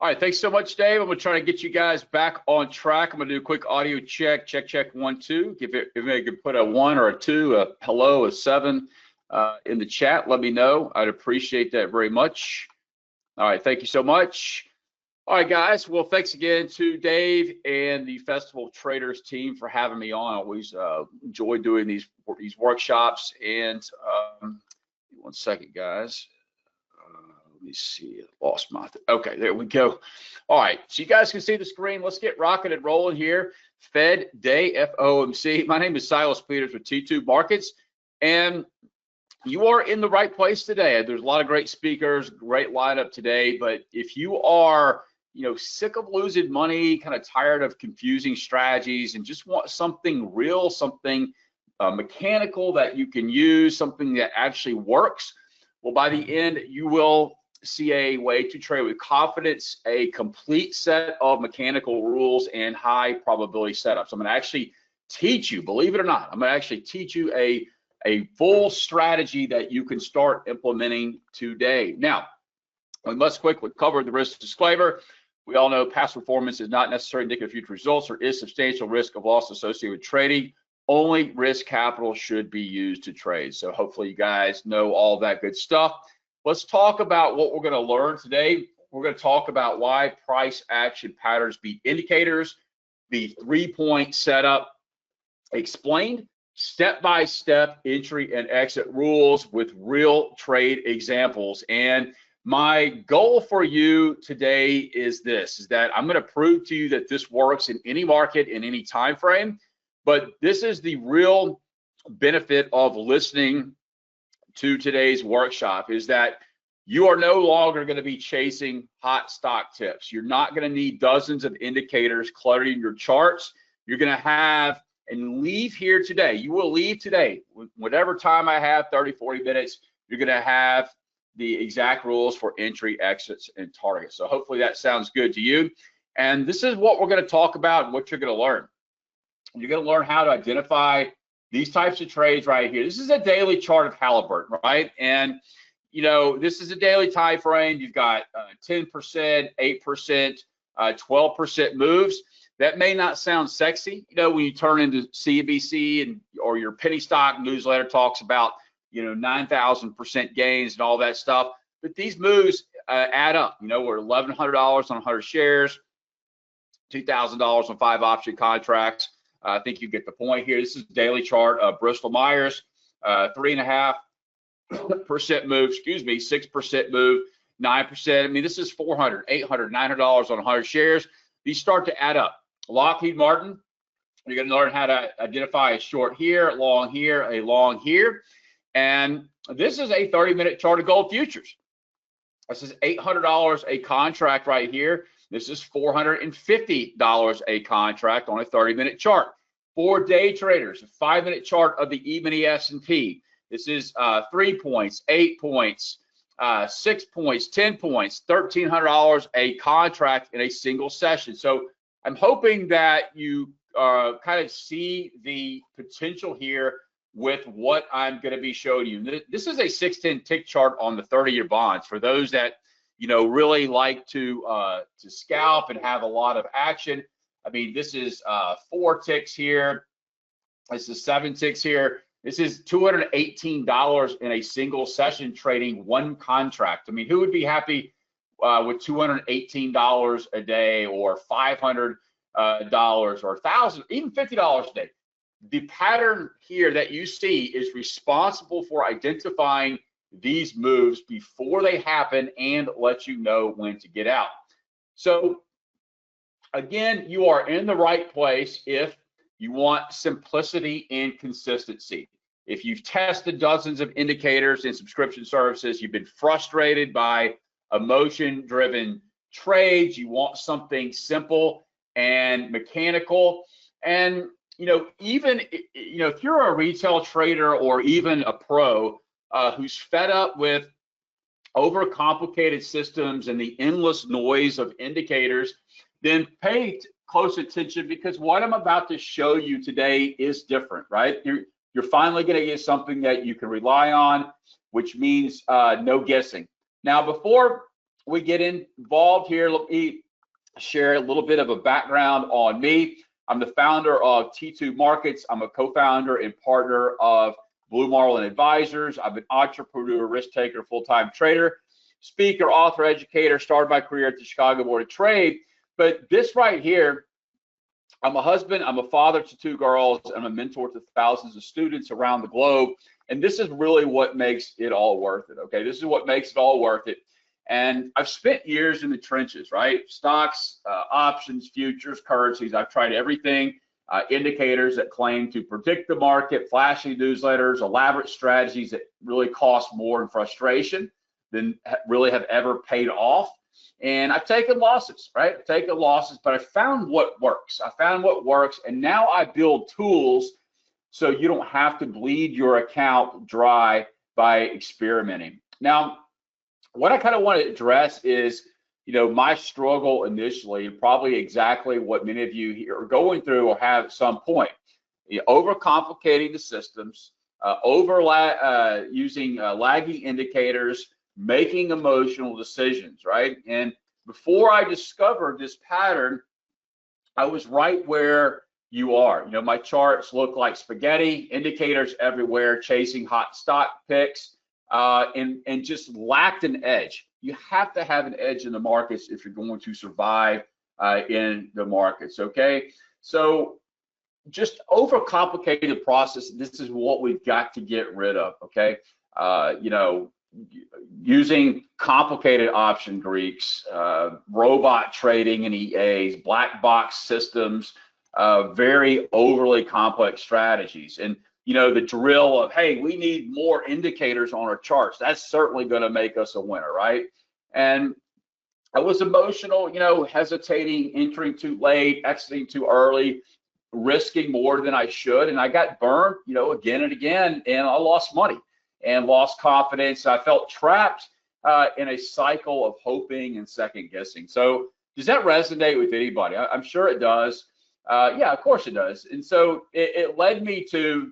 All right, thanks so much, Dave. I'm gonna try to get you guys back on track. I'm gonna do a quick audio check, check 1 2. If I could put a 1 or a 2, a hello, a 7 in the chat, let me know. I'd appreciate that very much. All right, thank you so much. All right, guys. Well, thanks again to Dave and the Festival Traders team for having me on. I always enjoy doing these workshops. And 1 second, guys. Let me see. I lost my. Okay, there we go. All right, so you guys can see the screen. Let's get rocking and rolling here. Fed Day, FOMC. My name is Silas Peters with T2 Markets, and you are in the right place today. There's a lot of great speakers, great lineup today. But if you are, sick of losing money, kind of tired of confusing strategies, and just want something real, something mechanical that you can use, something that actually works, well, by the end, you will see a way to trade with confidence, a complete set of mechanical rules and high probability setups. I'm going to actually teach you, believe it or not, I'm going to actually teach you a full strategy that you can start implementing today. Now, we must quickly cover the risk disclaimer. We all know past performance is not necessarily indicative of future results. There is substantial risk of loss associated with trading. Only risk capital should be used to trade. So hopefully you guys know all that good stuff. Let's talk about what we're going to learn today. We're going to talk about why price action patterns beat indicators, the 3-point setup explained, step-by-step entry and exit rules with real trade examples. And my goal for you today is this, is that I'm going to prove to you that this works in any market, in any time frame. But this is the real benefit of listening to today's workshop, is that you are no longer going to be chasing hot stock tips. You're not going to need dozens of indicators cluttering your charts. You're going to have and leave here today. You will leave today, whatever time I have, 30, 40 minutes, you're going to have the exact rules for entry, exits, and targets. So hopefully that sounds good to you. And this is what we're going to talk about and what you're going to learn. You're going to learn how to identify these types of trades right here. This is a daily chart of Halliburton, right? And, this is a daily time frame. You've got 10%, 8%, 12% moves. That may not sound sexy, when you turn into CNBC or your penny stock newsletter talks about, 9,000% gains and all that stuff. But these moves add up. We're $1,100 on 100 shares, $2,000 on 5 option contracts. I think you get the point here. This is a daily chart of Bristol Myers, 3.5% move, 6% move, 9%. I mean, this is $400, $800, $900 on 100 shares. These start to add up. Lockheed Martin, you're going to learn how to identify a short here, a long here, a long here. And this is a 30-minute chart of gold futures. This is $800 a contract right here. This is $450 a contract on a 30-minute chart. For day traders, a 5-minute chart of the E-mini S&P. This is 3 points, 8 points, 6 points, 10 points, $1,300 a contract in a single session. So I'm hoping that you kind of see the potential here with what I'm going to be showing you. This is a 610 tick chart on the 30-year bonds. For those that really like to scalp and have a lot of action. I mean, this is 4 ticks here. This is 7 ticks here. This is $218 in a single session trading one contract. I mean, who would be happy with $218 a day, or $500 or $1,000, even $50 a day? The pattern here that you see is responsible for identifying these moves before they happen and let you know when to get out. So again, you are in the right place if you want simplicity and consistency. If you've tested dozens of indicators and subscription services, you've been frustrated by emotion-driven trades, you want something simple and mechanical. And even if you're a retail trader or even a pro who's fed up with overcomplicated systems and the endless noise of indicators, then pay close attention, because what I'm about to show you today is different, right? You're finally going to get something that you can rely on, which means no guessing. Now, before we get involved here, let me share a little bit of a background on me. I'm the founder of T2 Markets. I'm a co-founder and partner of Blue Marlin Advisors. I'm an entrepreneur, risk taker, full-time trader, speaker, author, educator. Started my career at the Chicago Board of Trade. But this right here, I'm a husband, I'm a father to 2 girls, I'm a mentor to thousands of students around the globe. And this is really what makes it all worth it, okay? This is what makes it all worth it. And I've spent years in the trenches, right? Stocks, options, futures, currencies. I've tried everything, indicators that claim to predict the market, flashy newsletters, elaborate strategies that really cost more in frustration than really have ever paid off. And I've taken losses, right? I've taken losses, but I found what works. I found what works, and now I build tools so you don't have to bleed your account dry by experimenting. Now, what I kind of want to address is, my struggle initially, probably exactly what many of you here are going through or have at some point. Overcomplicating the systems, using lagging indicators, making emotional decisions, right? And before I discovered this pattern, I was right where you are. My charts look like spaghetti, indicators everywhere, chasing hot stock picks, and just lacked an edge. You have to have an edge in the markets if you're going to survive in the markets, okay? So just overcomplicated process. This is what we've got to get rid of, okay? Using complicated option Greeks, robot trading in EAs, black box systems, very overly complex strategies. And the drill of, hey, we need more indicators on our charts. That's certainly going to make us a winner, right? And I was emotional, hesitating, entering too late, exiting too early, risking more than I should. And I got burned, again and again, and I lost money and lost confidence. I felt trapped in a cycle of hoping and second guessing. So does that resonate with anybody? I'm sure it does. Yeah, of course it does. And so it led me to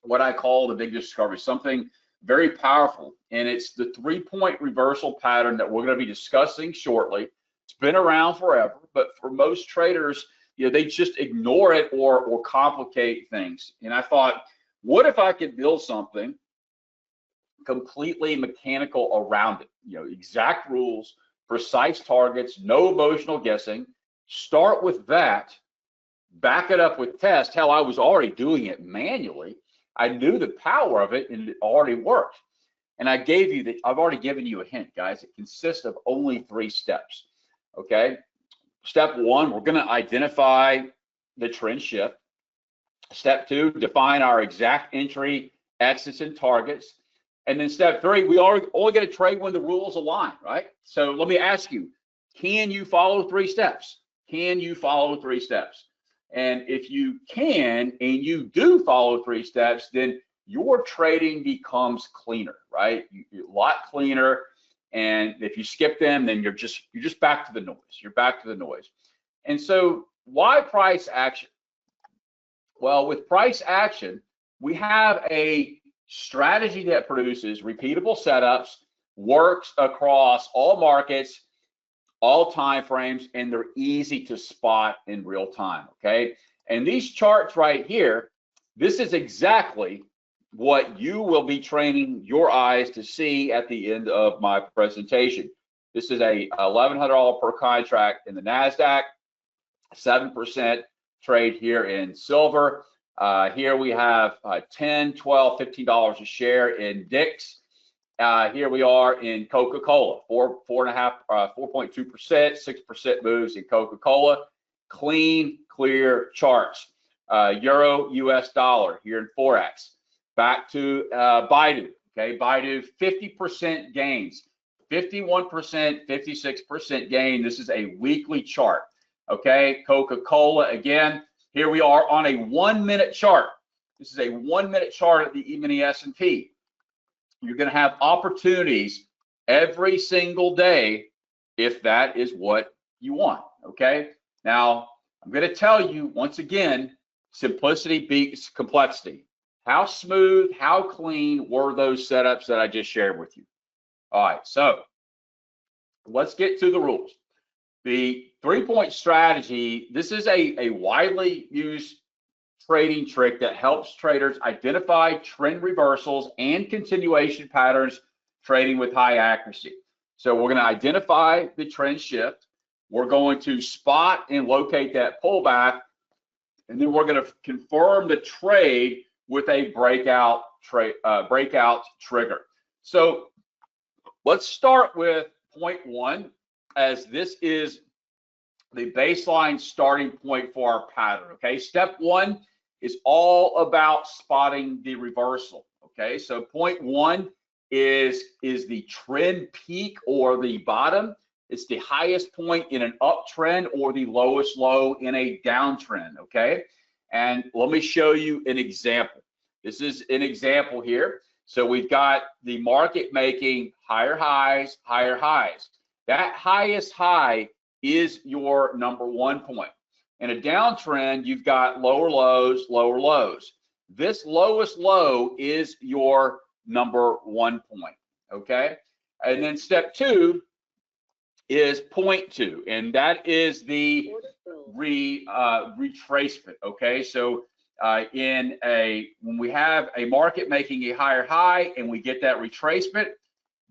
what I call the big discovery, something very powerful. And it's the 3-point reversal pattern that we're going to be discussing shortly. It's been around forever, but for most traders, they just ignore it or complicate things. And I thought, what if I could build something completely mechanical around it? Exact rules, precise targets, no emotional guessing. Start with that, back it up with tests. Hell, I was already doing it manually. I knew the power of it, and it already worked. And I've already given you a hint, guys. It consists of only 3 steps. Okay. Step 1, we're going to identify the trend shift. Step 2, define our exact entry, exits, and targets. And then step 3, we are only going to trade when the rules align, right? So let me ask you, can you follow 3 steps? Can you follow 3 steps? And if you can, and you do follow 3 steps, then your trading becomes cleaner, right? You're a lot cleaner. And if you skip them, then you're just back to the noise. You're back to the noise. And so why price action? Well, with price action, we have a strategy that produces repeatable setups, works across all markets, all time frames, and they're easy to spot in real time, okay? And these charts right here, this is exactly what you will be training your eyes to see at the end of my presentation. This is a $1,100 per contract in the NASDAQ, 7% trade here in silver. Here we have $10, $12, $15 a share in DIX. Here we are in Coca-Cola, 4.2%, 6% moves in Coca-Cola. Clean, clear charts. Euro, US dollar here in Forex. Back to Baidu, okay? Baidu, 50% gains, 51%, 56% gain. This is a weekly chart, okay? Coca-Cola, again, here we are on a 1-minute chart. This is a 1-minute chart at the E-mini S&P. You're going to have opportunities every single day if that is what you want, okay? Now, I'm going to tell you once again, simplicity beats complexity. How smooth, how clean were those setups that I just shared with you? All right, so let's get to the rules. The 3-point strategy, this is a widely used trading trick that helps traders identify trend reversals and continuation patterns trading with high accuracy. So we're going to identify the trend shift. We're going to spot and locate that pullback, and then we're going to confirm the trade with a breakout trigger. So let's start with point one, as this is the baseline starting point for our pattern. Okay, step one is all about spotting the reversal. Okay, so point one is the trend peak or the bottom. It's the highest point in an uptrend or the lowest low in a downtrend. Okay, and let me show you an example. This is an example here. So we've got the market making higher highs, higher highs. That highest high is your number 1 point. In a downtrend, you've got lower lows, lower lows. This lowest low is your number 1 point, okay? And then step two is point two, and that is the retracement, okay? So when we have a market making a higher high and we get that retracement,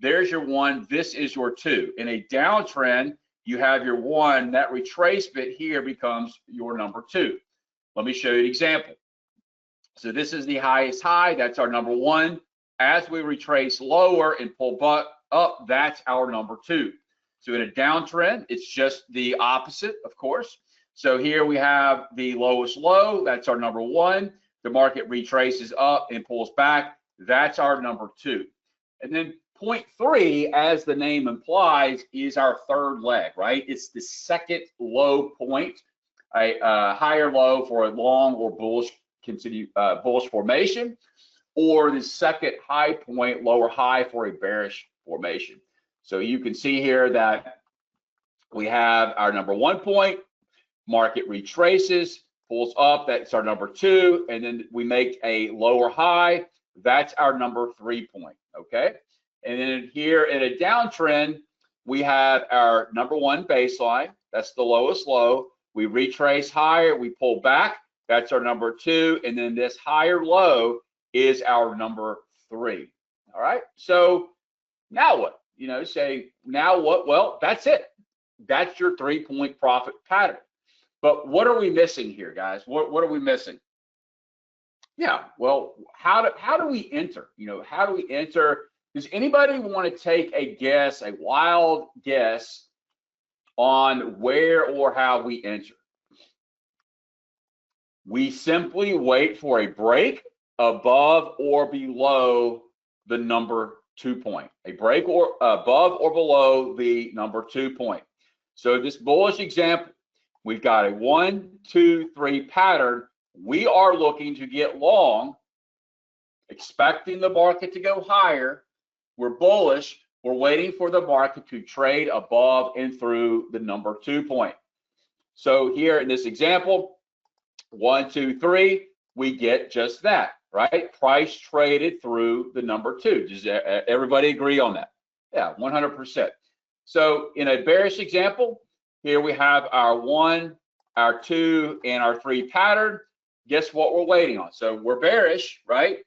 there's your one, this is your two. In a downtrend, you have your one, that retracement here becomes your number two. Let me show you an example. So this is the highest high, that's our number one. As we retrace lower and pull back up, that's our number two. So in a downtrend, it's just the opposite, of course. So here we have the lowest low, that's our number one. The market retraces up and pulls back, that's our number two. And then point three, as the name implies, is our third leg, right? It's the second low point, a higher low for a long or bullish formation, or the second high point, lower high for a bearish formation. So you can see here that we have our number 1 point, market retraces, pulls up, that's our number two, and then we make a lower high, that's our number 3 point, okay? And then here in a downtrend, we have our number one baseline, that's the lowest low. We retrace higher, we pull back, that's our number two, and then this higher low is our number three. All right, so now what? You know, say, now what? Well, that's it. That's your 3-point profit pattern. But what are we missing here, guys? What are we missing? Yeah, well, how do we enter? You know, how do we enter? Does anybody want to take a guess, a wild guess on where or how we enter? We simply wait for a break above or below the number 2 point, a break or above or below the number 2 point. So this bullish example, we've got a 1, 2, 3 pattern. We are looking to get long, expecting the market to go higher. We're bullish. We're waiting for the market to trade above and through the number 2 point. So here in this example, 1, 2, 3, we get just that, right? Price traded through the number two. Does everybody agree on that? Yeah, 100%. So in a bearish example, here we have our 1, our 2, and our 3 pattern. Guess what we're waiting on? So we're bearish, right?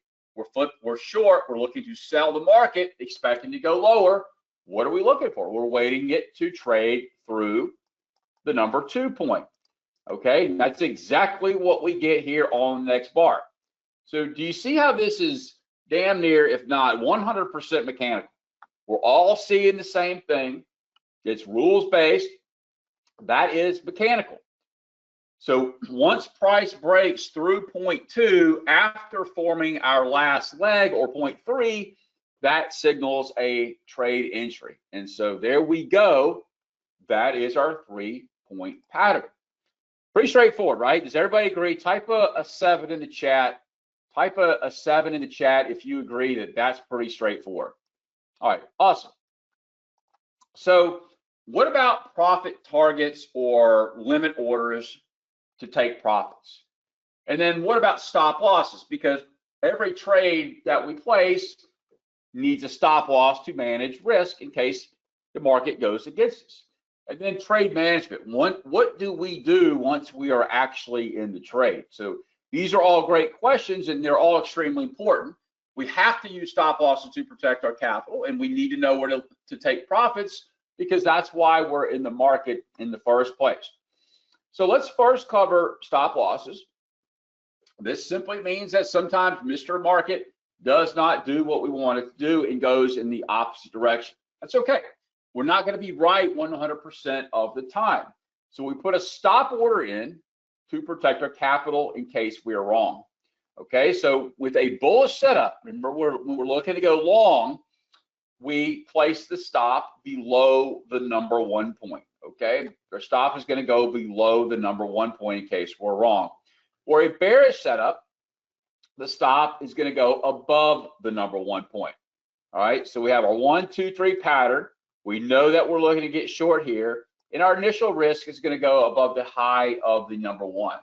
We're short. We're looking to sell the market, expecting to go lower. What are we looking for? We're waiting it to trade through the number 2 point. Okay, that's exactly what we get here on the next bar. So do you see how this is damn near, if not 100% mechanical? We're all seeing the same thing. It's rules-based. That is mechanical. So once price breaks through point two after forming our last leg, or point three, that signals a trade entry. And so there we go. That is our 3-point pattern. Pretty straightforward, right? Does everybody agree? Type a 7 in the chat. Type a 7 in the chat if you agree that that's pretty straightforward. All right, awesome. So what about profit targets or limit orders to take profits? And then what about stop losses? Because every trade that we place needs a stop loss to manage risk in case the market goes against us. And then trade management. What do we do once we are actually in the trade? So these are all great questions, and they're all extremely important. We have to use stop losses to protect our capital, and we need to know where to take profits, because that's why we're in the market in the first place. So let's first cover stop losses. This simply means that sometimes Mr. Market does not do what we want it to do and goes in the opposite direction. That's okay. We're not going to be right 100% of the time. So we put a stop order in to protect our capital in case we are wrong. Okay, so with a bullish setup, remember when we're looking to go long, we place the stop below the number 1 point. Okay, our stop is going to go below the number 1 point in case we're wrong. For a bearish setup, the stop is going to go above the number 1 point. All right, so we have our 1, 2, 3 pattern. We know that we're looking to get short here, and our initial risk is going to go above the high of the number 1.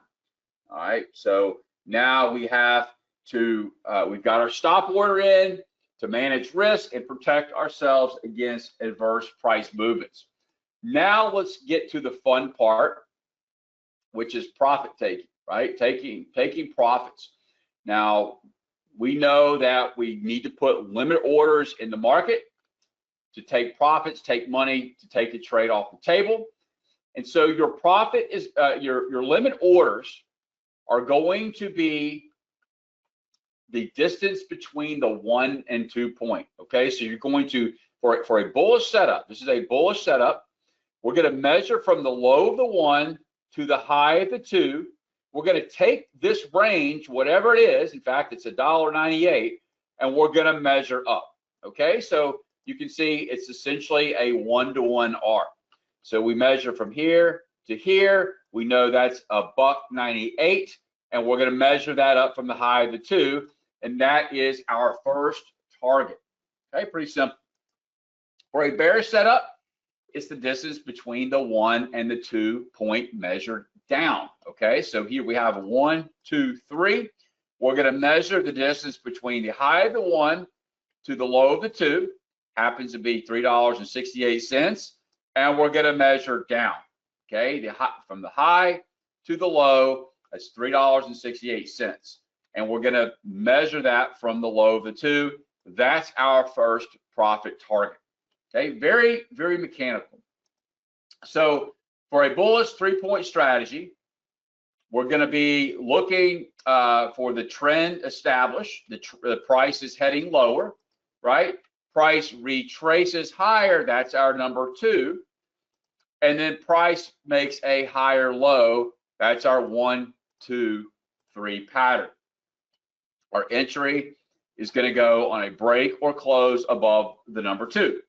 All right, so now we have to, we've got our stop order in to manage risk and protect ourselves against adverse price movements. Now let's get to the fun part, which is profit taking, right? Taking profits. Now, we know that we need to put limit orders in the market to take profits, take money, to take the trade off the table. And so your profit is, your limit orders are going to be the distance between the 1 and 2 point. Okay, so you're going to, for a bullish setup, this is a bullish setup, we're going to measure from the low of the 1 to the high of the 2. We're going to take this range, whatever it is, in fact, it's $1.98, and we're going to measure up. Okay, so you can see it's essentially a 1-to-1 arc. So we measure from here to here. We know that's $1.98, and we're going to measure that up from the high of the 2, and that is our first target. Okay, pretty simple. For a bearish setup, it's the distance between the 1 and the 2 point measured down. Okay, so here we have 1, 2, 3. We're going to measure the distance between the high of the 1 to the low of the 2. Happens to be $3.68, and we're going to measure down. Okay, from the high to the low, that's $3.68, and we're going to measure that from the low of the 2. That's our first profit target. Okay, very, very mechanical. So for a bullish 3-point strategy, we're going to be looking for the trend established. The price is heading lower, right? Price retraces higher, that's our number 2. And then price makes a higher low, that's our 1, 2, 3 pattern. Our entry is going to go on a break or close above the number 2.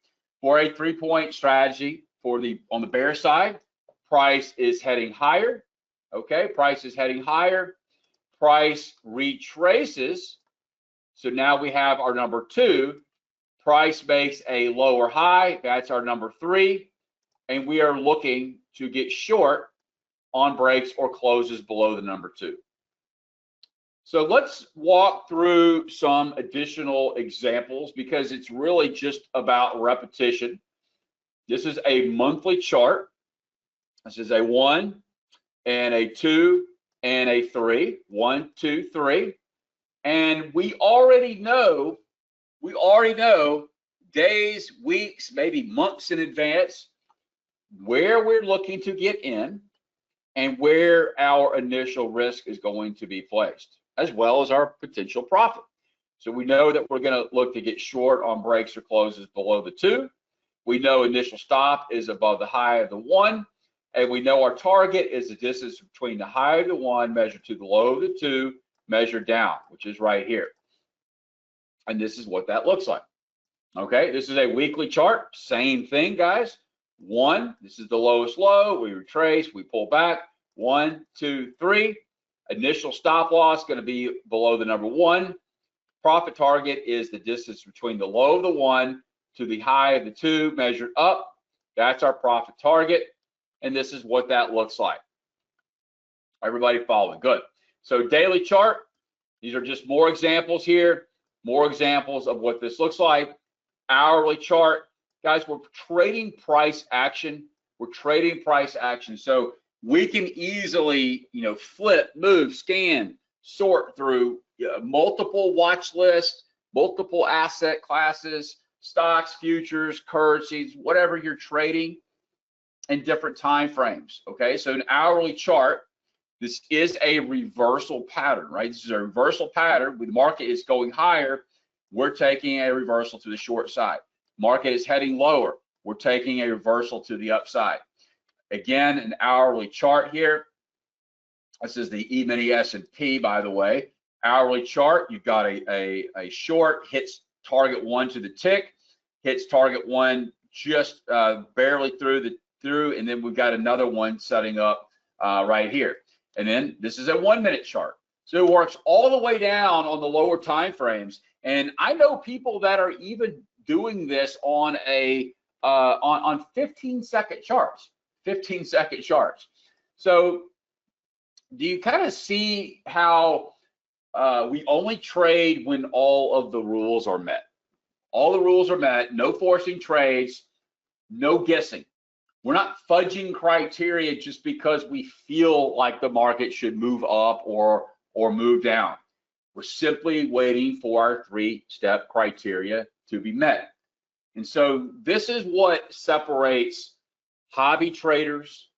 For a 3-point strategy, on the bear side, price is heading higher. Okay, price is heading higher. Price retraces. So now we have our number 2. Price makes a lower high. That's our number 3. And we are looking to get short on breaks or closes below the number 2. So let's walk through some additional examples, because it's really just about repetition. This is a monthly chart. This is a 1 and a 2 and a 3. 1, 2, 3. And we already know days, weeks, maybe months in advance where we're looking to get in and where our initial risk is going to be placed, as well as our potential profit. So we know that we're going to look to get short on breaks or closes below the 2. We know initial stop is above the high of the 1, and we know our target is the distance between the high of the 1 measured to the low of the 2 measured down, which is right here. And this is what that looks like. Okay, this is a weekly chart. Same thing, guys. 1, this is the lowest low. We retrace, we pull back. 1, 2, 3. Initial stop loss going to be below the number 1. Profit target is the distance between the low of the 1 to the high of the 2 measured up. That's our profit target. And this is what that looks like. Everybody following? Good. So daily chart, these are just more examples here, more examples of what this looks like. Hourly chart, Guys, we're trading price action. We're trading price action. So we can easily, flip, move, scan, sort through multiple watch lists, multiple asset classes, stocks, futures, currencies, whatever you're trading in different time frames. Okay, so an hourly chart, this is a reversal pattern, right? This is a reversal pattern. When the market is going higher, we're taking a reversal to the short side. Market is heading lower, we're taking a reversal to the upside. Again, an hourly chart here. This is the E-mini S&P, by the way. Hourly chart, you've got a short, hits target 1 to the tick, hits target 1 just barely through, and then we've got another one setting up right here. And then this is a 1-minute chart. So it works all the way down on the lower time frames. And I know people that are even doing this on on 15-second charts, 15-second charts. So do you kind of see how we only trade when all of the rules are met? All the rules are met, no forcing trades, no guessing. We're not fudging criteria just because we feel like the market should move up or move down. We're simply waiting for our 3-step criteria to be met. And so this is what separates hobby traders,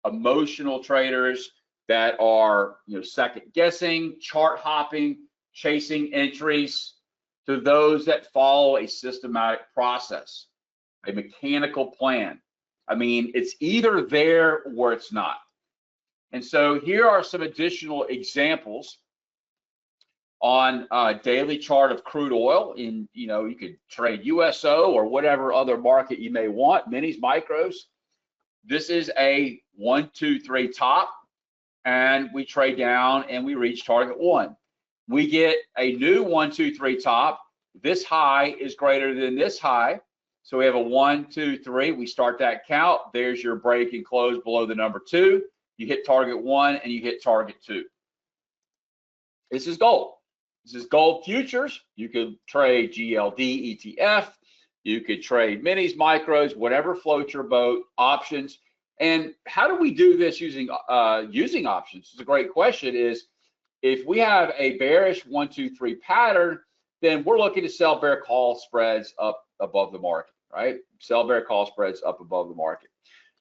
emotional traders that are second guessing, chart hopping, chasing entries, to those that follow a systematic process, a mechanical plan. I mean, it's either there or it's not. And so here are some additional examples on a daily chart of crude oil. You could trade USO or whatever other market you may want, minis, micros. This is a 1, 2, 3 top, and we trade down and we reach target 1. We get a new 1, 2, 3 top. This high is greater than this high. So we have a 1, 2, 3. We start that count. There's your break and close below the number 2. You hit target 1 and you hit target 2. This is gold. This is gold futures. You could trade GLD ETF. You could trade minis, micros, whatever floats your boat, options. And how do we do this using options? It's a great question. Is if we have a bearish 1, 2, 3 pattern, then we're looking to sell bear call spreads up above the market, right? Sell bear call spreads up above the market.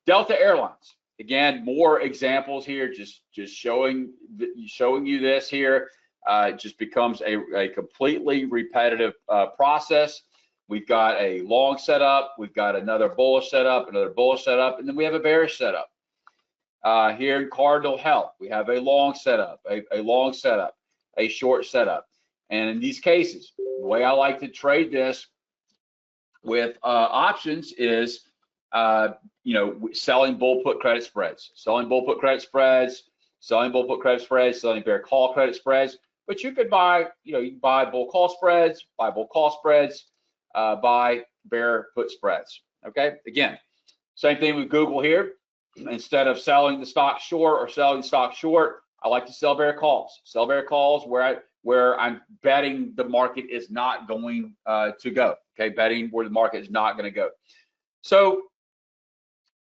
Delta Airlines, again, more examples here, just showing you this here. It just becomes a completely repetitive process. We've got a long setup, we've got another bullish setup, another bullish setup, and then we have a bearish setup. Here in Cardinal Health, we have a long setup, a long setup, a short setup. And in these cases, the way I like to trade this with options is, selling bull put credit spreads, selling bull put credit spreads, selling bull put credit spreads, selling bear call credit spreads. But you could buy, you can buy bull call spreads, buy bull call spreads, buy bear put spreads. Okay, again, same thing with Google here. Instead of selling the stock short or selling stock short, I like to sell bear calls. Sell bear calls where I'm betting the market is not going to go. Okay, betting where the market is not going to go. So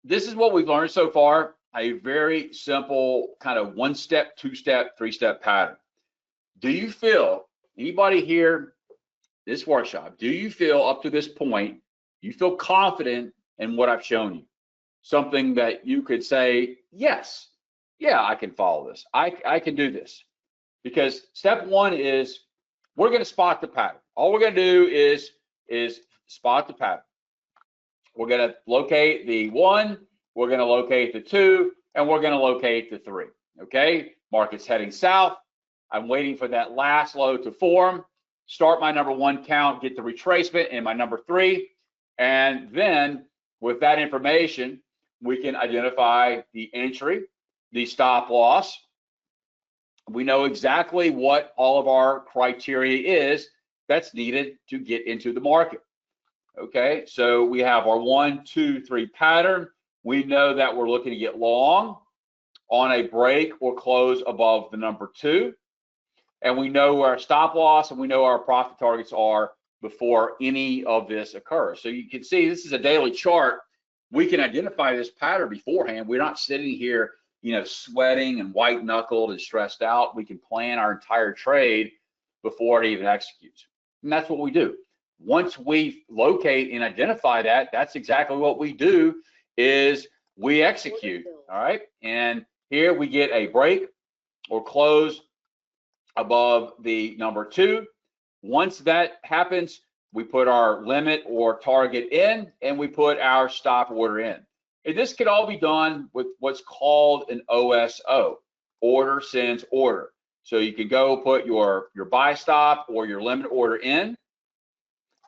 this is what we've learned so far. A very simple kind of 1-step, 2-step, 3-step pattern. Do you feel, anybody here, this workshop, do you feel up to this point, you feel confident in what I've shown you? Something that you could say, yes, yeah, I can follow this. I can do this. Because step 1 is we're going to spot the pattern. All we're going to do is spot the pattern. We're going to locate the 1, we're going to locate the 2, and we're going to locate the 3. Okay, market's heading south. I'm waiting for that last low to form, start my number 1 count, get the retracement in my number 3, and then with that information, we can identify the entry, the stop loss. We know exactly what all of our criteria is that's needed to get into the market. Okay, so we have our 1, 2, 3 pattern. We know that we're looking to get long on a break or close above the number 2. And we know where our stop loss and we know our profit targets are before any of this occurs. So you can see this is a daily chart. We can identify this pattern beforehand. We're not sitting here, sweating and white knuckled and stressed out. We can plan our entire trade before it even executes. And that's what we do. Once we locate and identify that, that's exactly what we do is we execute, all right? And here we get a break or close above the number 2. Once that happens, we put our limit or target in and we put our stop order in. And this can all be done with what's called an OSO, order sends order. So you can go put your buy stop or your limit order in.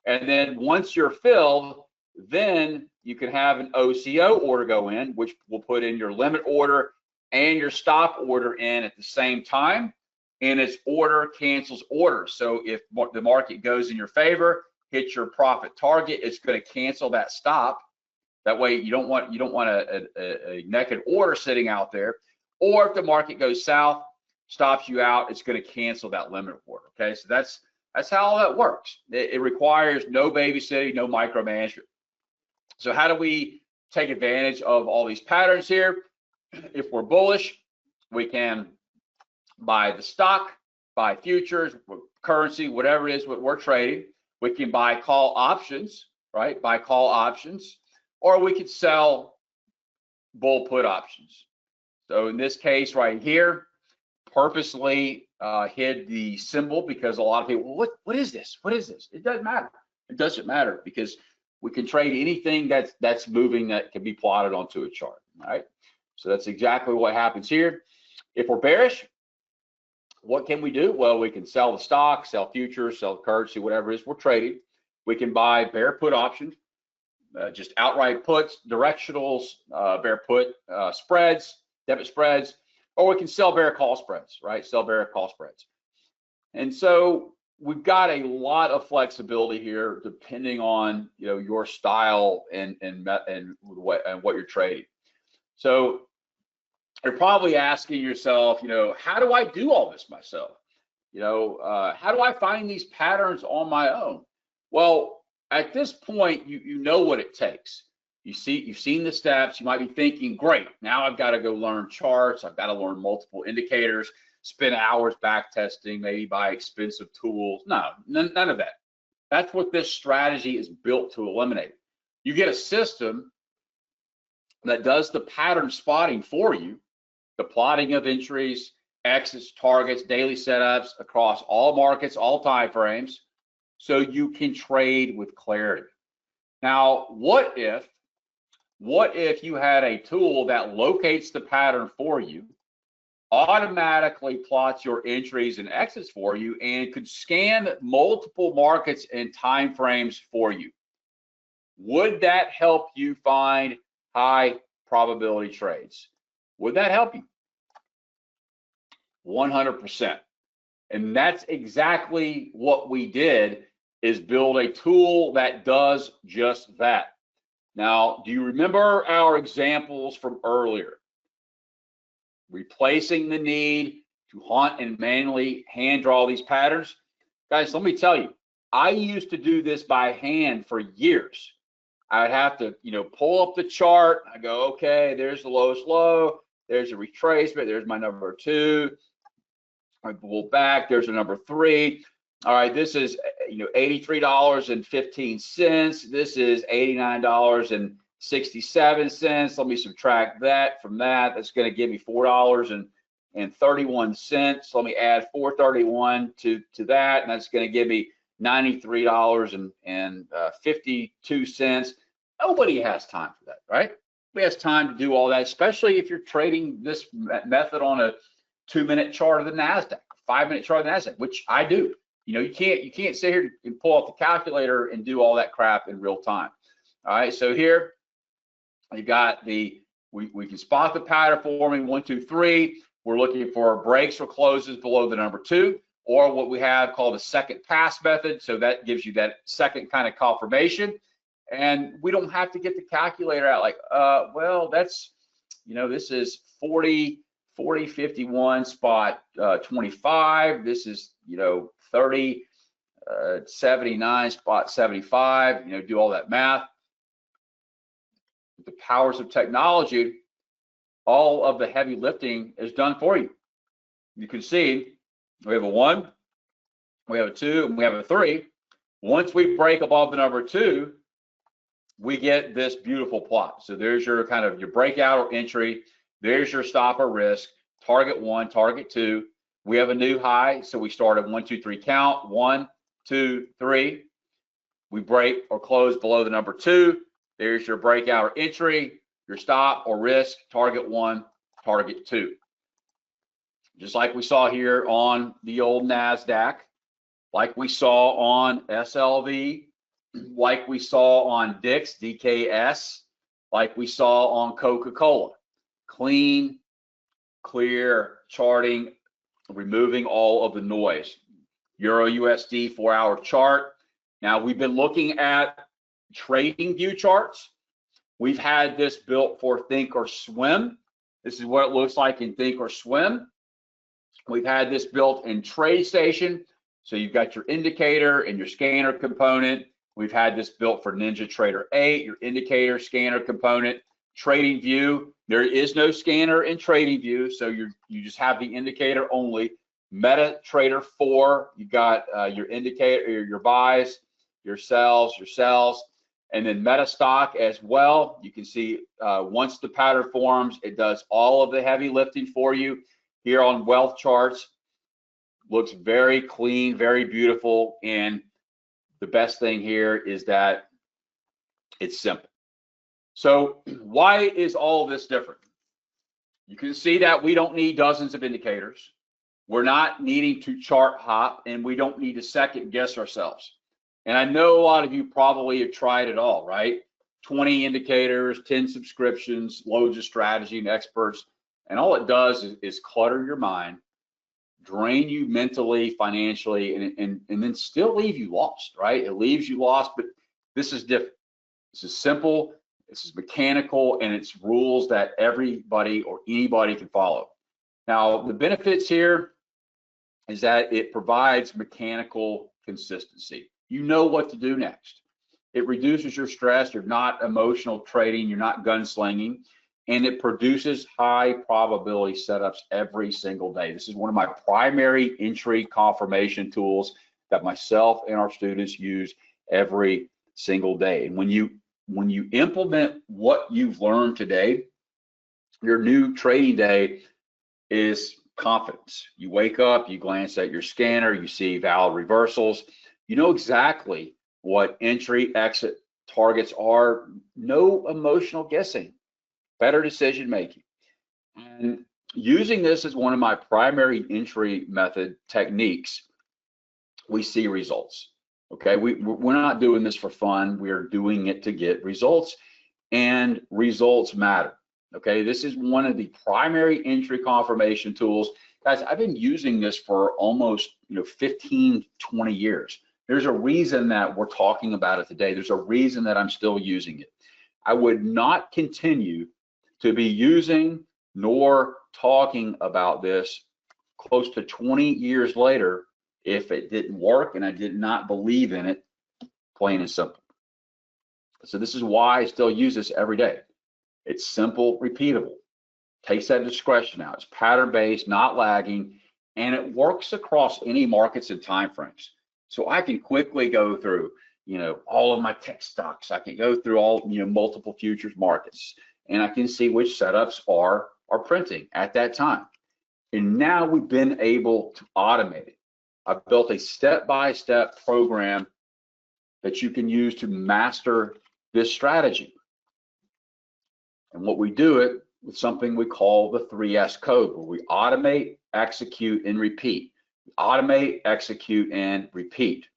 And then once you're filled, then you can have an OCO order go in, which will put in your limit order and your stop order in at the same time. And it's order cancels order. So if the market goes in your favor, hits your profit target, it's going to cancel that stop. That way you don't want a naked order sitting out there. Or if the market goes south, stops you out, it's going to cancel that limit order. Okay, so that's how all that works. It requires no babysitting, no micromanagement. So how do we take advantage of all these patterns here? If we're bullish, we can buy the stock, buy futures, currency, whatever it is what we're trading. We can buy call options, right? Buy call options, or we could sell bull put options. So in this case right here, purposely hid the symbol because a lot of people, well, what is this? What is this? It doesn't matter. It doesn't matter because we can trade anything that's moving that can be plotted onto a chart, right? So that's exactly what happens here. If we're bearish, what can we do? Well, we can sell the stock, sell futures, sell currency, whatever it is we're trading. We can buy bear put options, just outright puts, directionals, bear put spreads, debit spreads, or we can sell bear call spreads, right? Sell bear call spreads. And so we've got a lot of flexibility here depending on your style and what you're trading. So you're probably asking yourself, how do I do all this myself? How do I find these patterns on my own? Well, at this point, you know what it takes. You've seen the steps. You might be thinking, great, now I've got to go learn charts. I've got to learn multiple indicators, spend hours back testing, maybe buy expensive tools. No, none of that. That's what this strategy is built to eliminate. You get a system that does the pattern spotting for you, the plotting of entries, exits, targets, daily setups across all markets, all time frames, so you can trade with clarity. Now, what if you had a tool that locates the pattern for you, automatically plots your entries and exits for you, and could scan multiple markets and time frames for you? Would that help you find high probability trades? Would that help you? 100%. And that's exactly what we did, is build a tool that does just that. Now, do you remember our examples from earlier? Replacing the need to hunt and manually hand draw these patterns. Guys, let me tell you, I used to do this by hand for years. I'd have to, pull up the chart. I go, okay, there's the lowest low. There's a retracement. There's my number 2. I pull back. There's a number 3. All right, this is $83.15. This is $89.67. Let me subtract that from that. That's going to give me $4.31. Let me add $4.31 to that, and that's going to give me $93.52. Nobody has time for that, right? Nobody has time to do all that, especially if you're trading this method on a 2-minute chart of the NASDAQ, 5-minute chart of the NASDAQ, which I do. You can't sit here and pull off the calculator and do all that crap in real time. All right, so here you got we can spot the pattern forming 1, 2, 3. We're looking for breaks or closes below the number 2, or what we have called a second pass method. So that gives you that second kind of confirmation. And we don't have to get the calculator out like, well, that's, this is 40, 51 spot 25. This is, 30, 79, spot 75, do all that math. The powers of technology, all of the heavy lifting is done for you. You can see we have a 1, we have a 2, and we have a 3. Once we break above the number 2, we get this beautiful plot. So there's your kind of your breakout or entry. There's your stop or risk, target 1, target 2. We have a new high, so we start at 1, 2, 3 count. 1, 2, 3. We break or close below the number 2. There's your breakout or entry, your stop or risk, target 1, target 2. Just like we saw here on the old NASDAQ, like we saw on SLV, like we saw on DIX, DKS, like we saw on Coca-Cola. Clean, clear charting, removing all of the noise. Euro USD 4-hour chart. Now we've been looking at trading view charts. We've had this built for Think or Swim. This is what it looks like in Think or Swim. We've had this built in TradeStation. So you've got your indicator and your scanner component. We've had this built for NinjaTrader 8, your indicator, scanner component. Trading view, there is no scanner in trading view, so you just have the indicator only. MetaTrader 4, you got your indicator, your buys, your sells, and then MetaStock as well. You can see once the pattern forms, it does all of the heavy lifting for you. Here on wealth charts, looks very clean, very beautiful, and the best thing here is that it's simple. So why is all of this different? You can see that we don't need dozens of indicators. We're not needing to chart hop, and we don't need to second guess ourselves. And I know a lot of you probably have tried it all, right? 20 indicators, 10 subscriptions, loads of strategy and experts. And all it does is clutter your mind, drain you mentally, financially, and then still leave you lost, right? It leaves you lost, but this is different. This is simple, this is mechanical, and it's rules that everybody or anybody can follow. Now, the benefits here is that it provides mechanical consistency. You know what to do next. It reduces your stress. You're not emotional trading. You're not gunslinging. And it produces high probability setups every single day. This is one of my primary entry confirmation tools that myself and our students use every single day. And when you implement what you've learned today, your new trading day is confidence. You wake up, you glance at your scanner, you see valid reversals. You know exactly what entry, exit targets are. No emotional guessing. Better decision making. And using this as one of my primary entry method techniques, we see results. Okay, we're not doing this for fun. We're doing it to get results, and results matter. Okay, this is one of the primary entry confirmation tools. Guys, I've been using this for almost 15, 20 years. There's a reason that we're talking about it today. There's a reason that I'm still using it. I would not continue to be using nor talking about this close to 20 years later if it didn't work and I did not believe in it, plain and simple. So this is why I still use this every day. It's simple, repeatable, takes that discretion out. It's pattern-based, not lagging, and it works across any markets and time frames. So I can quickly go through, all of my tech stocks. I can go through all, multiple futures markets, and I can see which setups are printing at that time. And now we've been able to automate it. I've built a step-by-step program that you can use to master this strategy. And what we do it with something we call the 3S code, where we automate, execute, and repeat. Automate, execute, and repeat.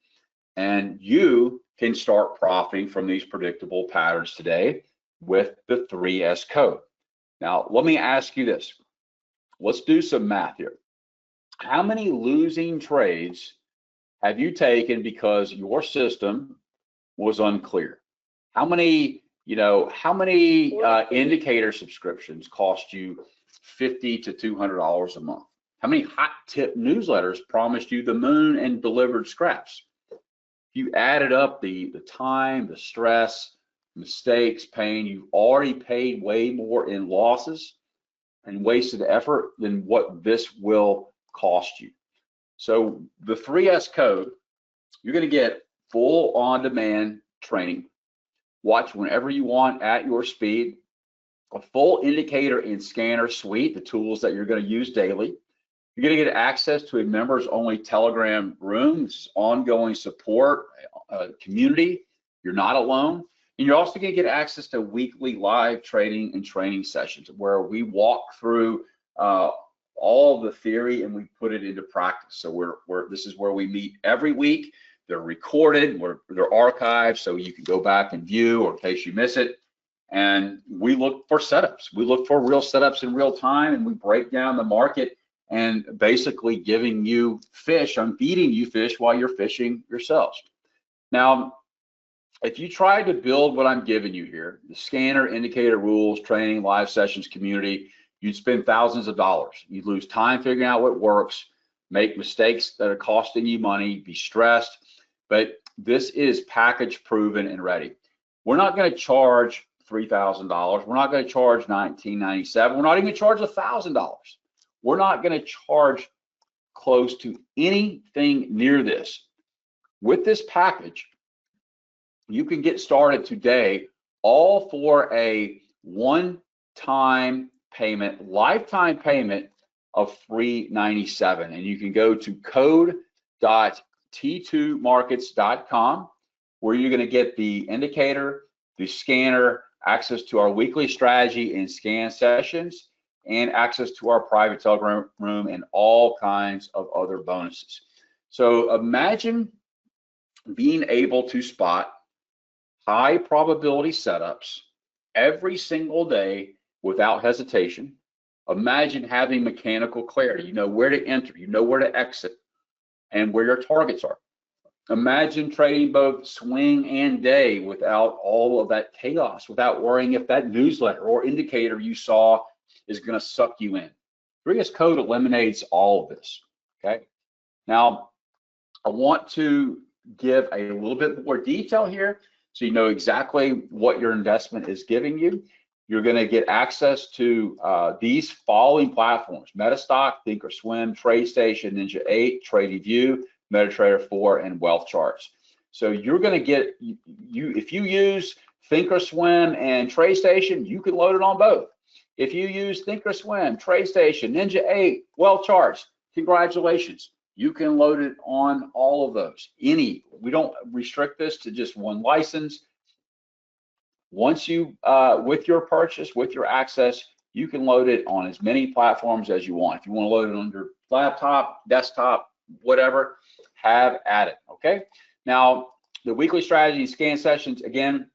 And you can start profiting from these predictable patterns today with the 3S code. Now, let me ask you this. Let's do some math here. How many losing trades have you taken because your system was unclear? How many indicator subscriptions cost you $50 to $200 a month? How many hot tip newsletters promised you the moon and delivered scraps? if you added up the time, the stress, mistakes, pain, you've already paid way more in losses and wasted effort than what this will cost you. So the 3S code, you're going to get full on-demand training. Watch whenever you want at your speed. A full indicator and scanner suite, the tools that you're going to use daily. You're going to get access to a members-only Telegram room. This is ongoing support, community. You're not alone. And you're also going to get access to weekly live trading and training sessions where we walk through all the theory and we put it into practice. So this is where we meet every week. They're recorded, they're archived, so you can go back and view or in case you miss it. And we look for setups. We look for real setups in real time, and we break down the market and basically giving you fish. I'm feeding you fish while you're fishing yourselves. Now, if you try to build what I'm giving you here, the scanner, indicator, rules, training, live sessions, community, you'd spend thousands of dollars. You'd lose time figuring out what works, make mistakes that are costing you money, be stressed. But this is package proven and ready. We're not going to charge $3,000. We're not going to charge $19.97. We're not even going to charge $1,000. We're not going to charge close to anything near this. With this package, you can get started today, all for a one-time payment, lifetime payment of $397. And you can go to code.t2markets.com, where you're going to get the indicator, the scanner, access to our weekly strategy and scan sessions, and access to our private Telegram room and all kinds of other bonuses. So imagine being able to spot high probability setups every single day without hesitation. Imagine having mechanical clarity. You know where to enter, you know where to exit, and where your targets are. Imagine trading both swing and day without all of that chaos, without worrying if that newsletter or indicator you saw is going to suck you in. 3S code eliminates all of this. Okay. Now, I want to give a little bit more detail here so you know exactly what your investment is giving you. You're going to get access to these following platforms: MetaStock, Thinkorswim, TradeStation, Ninja 8, TradingView, MetaTrader 4, and Wealth Charts. So you're going to get, if you use Thinkorswim and TradeStation, you can load it on both. If you use Thinkorswim, TradeStation, Ninja 8, Wealth Charts, congratulations. You can load it on all of those. We don't restrict this to just one license. Once you, with your purchase, with your access, you can load it on as many platforms as you want. If you want to load it on your laptop, desktop, whatever, have at it, okay? Now, the weekly strategy scan sessions, again,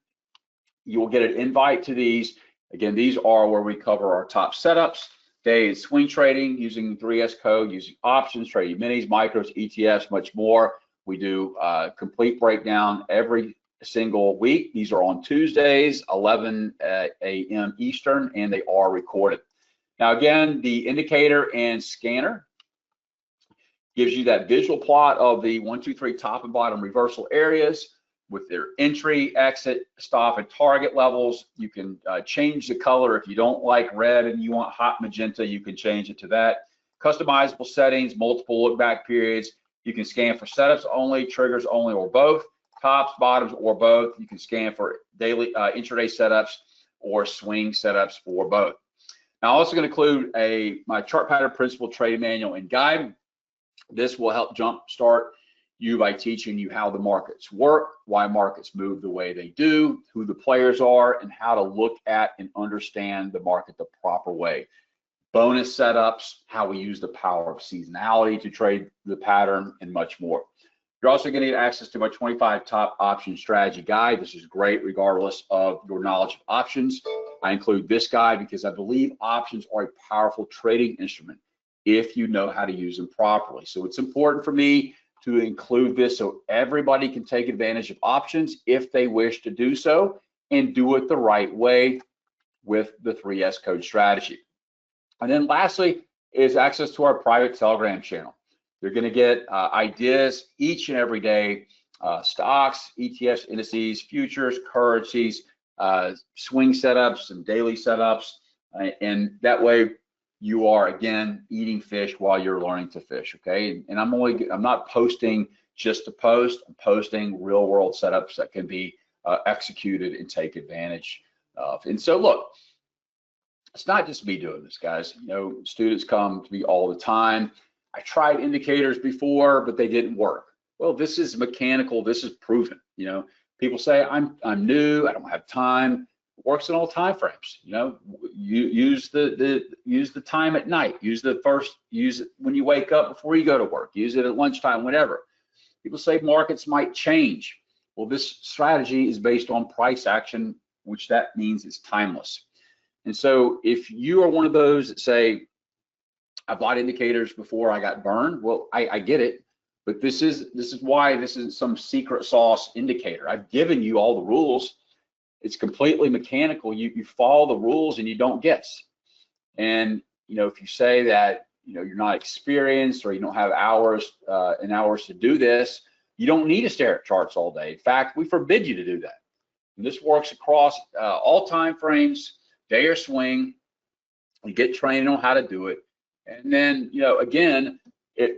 you will get an invite to these. Again, these are where we cover our top setups, day and swing trading using 3S code, using options, trading minis, micros, ETFs, much more. We do complete breakdown every single week. These are on Tuesdays, 11 a.m. Eastern, and they are recorded. Now, again, the indicator and scanner gives you that visual plot of the 1, 2, 3 top and bottom reversal areas with their entry, exit, stop, and target levels. You can change the color. If you don't like red and you want hot magenta, you can change it to that. Customizable settings, multiple look back periods. You can scan for setups only, triggers only, or both, tops, bottoms, or both. You can scan for daily intraday setups or swing setups for both. Now, I'm also going to include my chart pattern principle trading manual and guide. This will help jumpstart you by teaching you how the markets work, why markets move the way they do, who the players are, and how to look at and understand the market the proper way. Bonus setups, how we use the power of seasonality to trade the pattern, and much more. You're also going to get access to my 25 top option strategy guide. This is great regardless of your knowledge of options. I include this guide because I believe options are a powerful trading instrument if you know how to use them properly. So it's important for me to include this so everybody can take advantage of options if they wish to do so, and do it the right way with the 3S code strategy. And then lastly is access to our private Telegram channel. You're going to get ideas each and every day stocks, ETFs, indices, futures, currencies, swing setups and daily setups, and that way you are again eating fish while you're learning to fish. Okay, and I'm not posting just to post. I'm posting real world setups that can be executed and take advantage of. And so look, it's not just me doing this, guys. You know, students come to me all the time. I tried indicators before, but they didn't work. Well, this is mechanical. This is proven. You know, people say I'm new. I don't have time. It works in all time frames. You know, you use the time at night. Use it when you wake up before you go to work. Use it at lunchtime, whatever. People say markets might change. Well, this strategy is based on price action, which that means it's timeless. And so if you are one of those that say, I bought indicators before I got burned, well, I get it, but this is why this isn't some secret sauce indicator. I've given you all the rules. It's completely mechanical. You follow the rules and you don't guess. And you know, if you say that you're not experienced or you don't have hours and hours to do this, you don't need to stare at charts all day. In fact, we forbid you to do that. And this works across all time frames, day or swing. You get trained on how to do it. And then, again,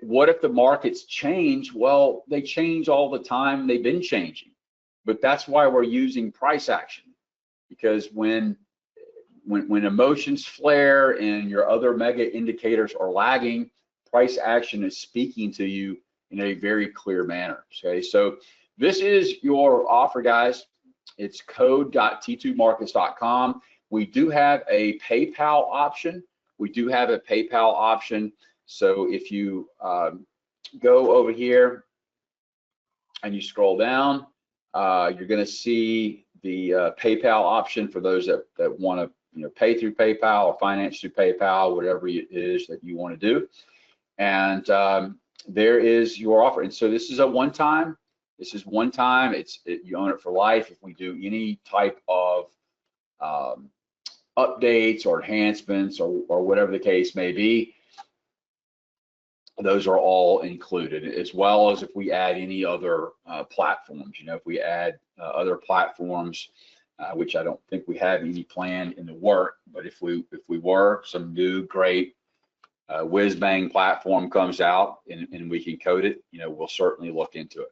what if the markets change? Well, they change all the time. They've been changing. But that's why we're using price action, because when emotions flare and your other mega indicators are lagging, price action is speaking to you in a very clear manner. Okay, so this is your offer, guys. It's code.t2markets.com. We do have a PayPal option. So if you go over here and you scroll down, you're going to see the PayPal option for those that want to pay through PayPal or finance through PayPal, whatever it is that you want to do. And there is your offer. And so this is a one-time. This is one time. You own it for life. If we do any type of updates or enhancements or whatever the case may be, those are all included, as well as if we add any other platforms. If we add other platforms, which I don't think we have any planned in the work, but if we were, some new great whiz bang platform comes out and we can code it, we'll certainly look into it.